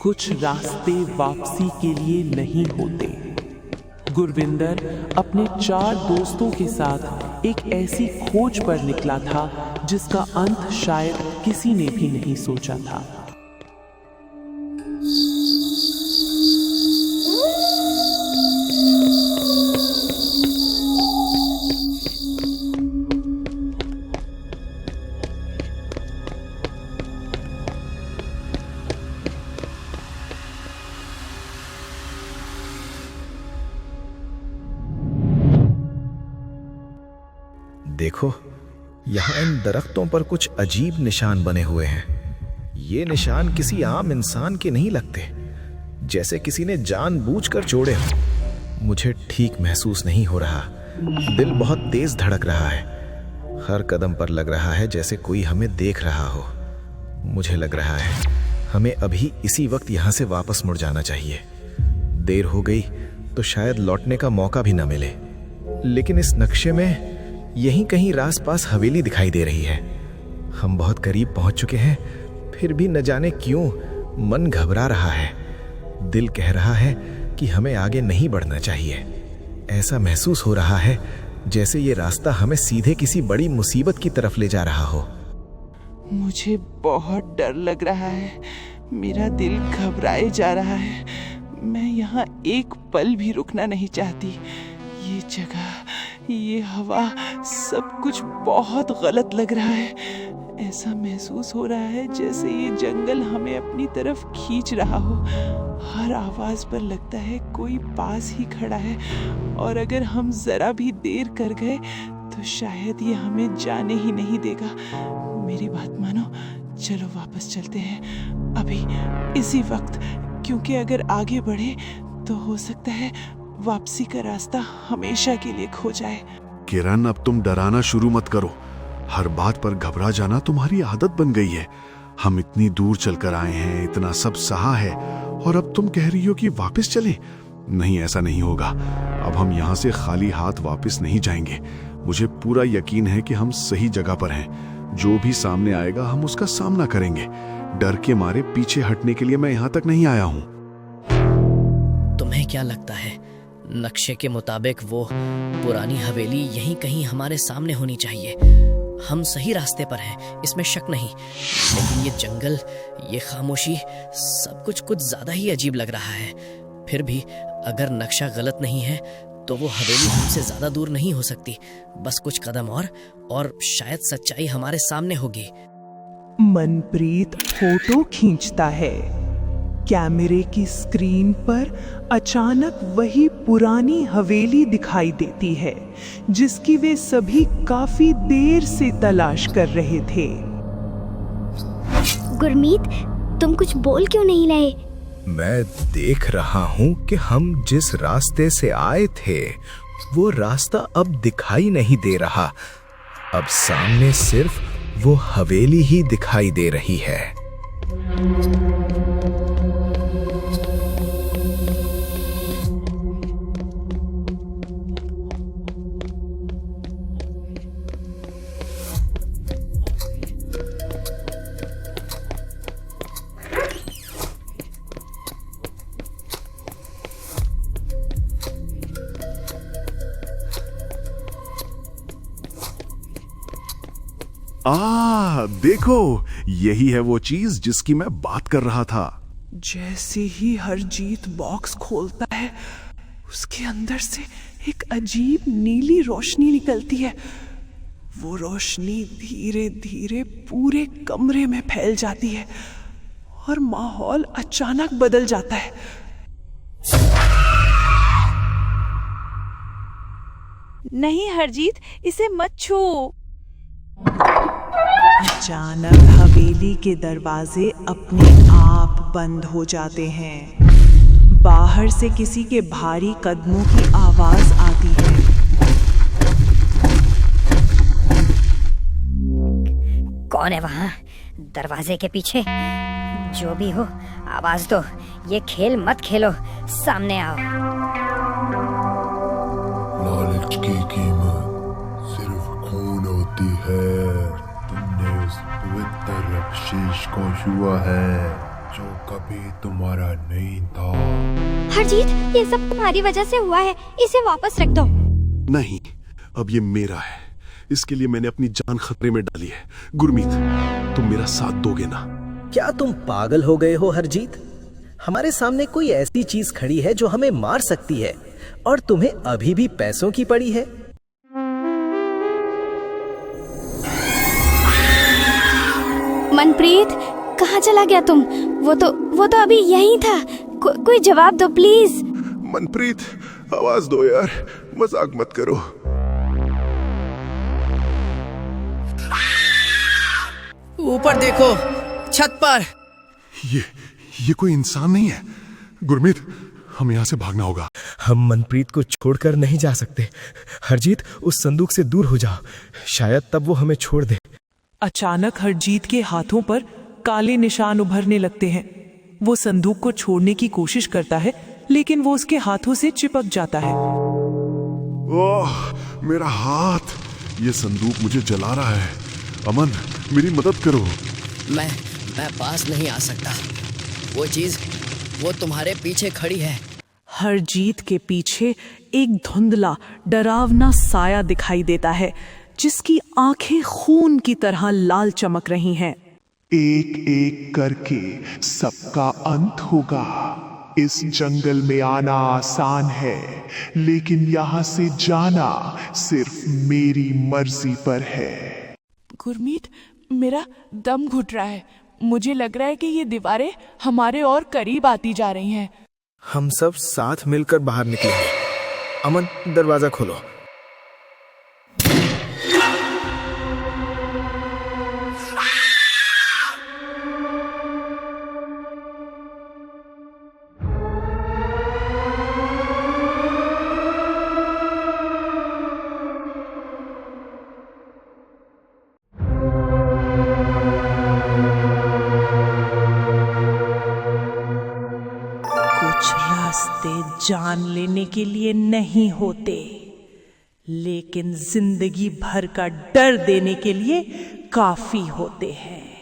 कुछ रास्ते वापसी के लिए नहीं होते। गुरविंदर अपने 4 दोस्तों के साथ एक ऐसी खोज पर निकला था जिसका अंत शायद किसी ने भी नहीं सोचा था। देखो, यहाँ इन दरख्तों पर कुछ अजीब निशान बने हुए हैं। ये निशान किसी आम इंसान के नहीं लगते, जैसे किसी ने जानबूझकर जोड़े हों। मुझे ठीक महसूस नहीं हो रहा। दिल बहुत तेज धड़क रहा है। हर कदम पर लग रहा है जैसे कोई हमें देख रहा हो। मुझे लग रहा है हमें अभी इसी वक्त यहाँ से वापस मुड़ जाना चाहिए। देर हो गई तो शायद लौटने का मौका भी न मिले। लेकिन इस नक्शे में यहीं कहीं रास पास हवेली दिखाई दे रही है। हम बहुत करीब पहुंच चुके हैं, फिर भी न जाने क्यों मन घबरा रहा है। दिल कह रहा है कि हमें आगे नहीं बढ़ना चाहिए। ऐसा महसूस हो रहा है जैसे ये रास्ता हमें सीधे किसी बड़ी मुसीबत की तरफ ले जा रहा हो। मुझे बहुत डर लग रहा है। मेरा दिल घबराए जा रहा है। मैं यहाँ एक पल भी रुकना नहीं चाहती। ये जगह, ये हवा, सब कुछ बहुत गलत लग रहा है। ऐसा महसूस हो रहा है जैसे ये जंगल हमें अपनी तरफ खींच रहा हो। हर आवाज पर लगता है कोई पास ही खड़ा है, और अगर हम जरा भी देर कर गए तो शायद ये हमें जाने ही नहीं देगा। मेरी बात मानो, चलो वापस चलते हैं अभी, इसी वक्त, क्योंकि अगर आगे बढ़े तो हो सकता है वापसी का रास्ता हमेशा के लिए खो जाए। किरण, अब तुम डराना शुरू मत करो। हर बात पर घबरा जाना तुम्हारी आदत बन गई है। हम इतनी दूर चलकर आए हैं, इतना सब सहा है, और अब तुम कह रही हो कि वापस चलें? नहीं, ऐसा नहीं होगा। अब हम यहाँ से खाली हाथ वापस नहीं जाएंगे। मुझे पूरा यकीन है कि हम सही जगह पर हैं। जो भी सामने आएगा हम उसका सामना करेंगे। डर के मारे पीछे हटने के लिए मैं यहाँ तक नहीं आया हूँ। तुम्हें क्या लगता है, नक्शे के मुताबिक वो पुरानी हवेली यहीं कहीं हमारे सामने होनी चाहिए? हम सही रास्ते पर हैं, इसमें शक नहीं। लेकिन ये जंगल, ये खामोशी, सब कुछ ज्यादा ही अजीब लग रहा है। फिर भी अगर नक्शा गलत नहीं है तो वो हवेली हमसे ज्यादा दूर नहीं हो सकती। बस कुछ कदम और शायद सच्चाई हमारे सामने होगी। मनप्रीत फोटो खींचता है। कैमरे की स्क्रीन पर अचानक वही पुरानी हवेली दिखाई देती है जिसकी वे सभी काफी देर से तलाश कर रहे थे। गुरमीत, तुम कुछ बोल क्यों नहीं रहे? मैं देख रहा हूँ कि हम जिस रास्ते से आए थे वो रास्ता अब दिखाई नहीं दे रहा। अब सामने सिर्फ वो हवेली ही दिखाई दे रही है। देखो, यही है वो चीज जिसकी मैं बात कर रहा था। जैसे ही हरजीत बॉक्स खोलता है, उसके अंदर से एक अजीब नीली रोशनी निकलती है। वो रोशनी धीरे धीरे पूरे कमरे में फैल जाती है और माहौल अचानक बदल जाता है। नहीं हरजीत, इसे मत छू। अचानक हवेली के दरवाजे अपने आप बंद हो जाते हैं। बाहर से किसी के भारी कदमों की आवाज आती है। कौन है वहाँ दरवाजे के पीछे? जो भी हो, आवाज दो। ये खेल मत खेलो, सामने आओ। नॉलेज की कीमत सिर्फ खून होती है। तुमने उस पवित्र बख्शीश को छुआ है, जो कभी तुम्हारा नहीं था। हरजीत, ये सब तुम्हारी वजह से हुआ है, इसे वापस रख दो। नहीं, अब ये मेरा है। इसके लिए मैंने अपनी जान खतरे में डाली है। गुरमीत, तुम मेरा साथ दोगे ना? क्या तुम पागल हो गए हो हरजीत? हमारे सामने कोई ऐसी चीज खड़ी है जो हमें मार सकती है और तुम्हें अभी भी पैसों की पड़ी है। मनप्रीत, कहाँ चला गया तुम? वो तो अभी यहीं था। कोई जवाब दो प्लीज। मनप्रीत, आवाज दो यार, मजाक मत करो। ऊपर देखो, छत पर। ये कोई इंसान नहीं है। गुरमीत, हमें यहाँ से भागना होगा। हम मनप्रीत को छोड़कर नहीं जा सकते। हरजीत, उस संदूक से दूर हो जाओ, शायद तब वो हमें छोड़ दे। अचानक हरजीत के हाथों पर काले निशान उभरने लगते हैं। वो संदूक को छोड़ने की कोशिश करता है, लेकिन वो उसके हाथों से चिपक जाता है। ओह, मेरा हाथ! ये संदूक मुझे जला रहा है। अमन, मेरी मदद करो। मैं पास नहीं आ सकता। वो चीज वो तुम्हारे पीछे खड़ी है। हरजीत के पीछे एक धुंधला डरावना साया दिखाई देता है, जिसकी आंखें खून की तरह लाल चमक रही हैं। एक एक करके सबका अंत होगा। इस जंगल में आना आसान है, लेकिन यहाँ से जाना सिर्फ मेरी मर्जी पर है। गुरमीत, मेरा दम घुट रहा है। मुझे लग रहा है कि ये दीवारें हमारे और करीब आती जा रही हैं। हम सब साथ मिलकर बाहर निकलेंगे। अमन, दरवाजा खोलो। कुछ रास्ते जान लेने के लिए नहीं होते, लेकिन जिंदगी भर का डर देने के लिए काफी होते हैं।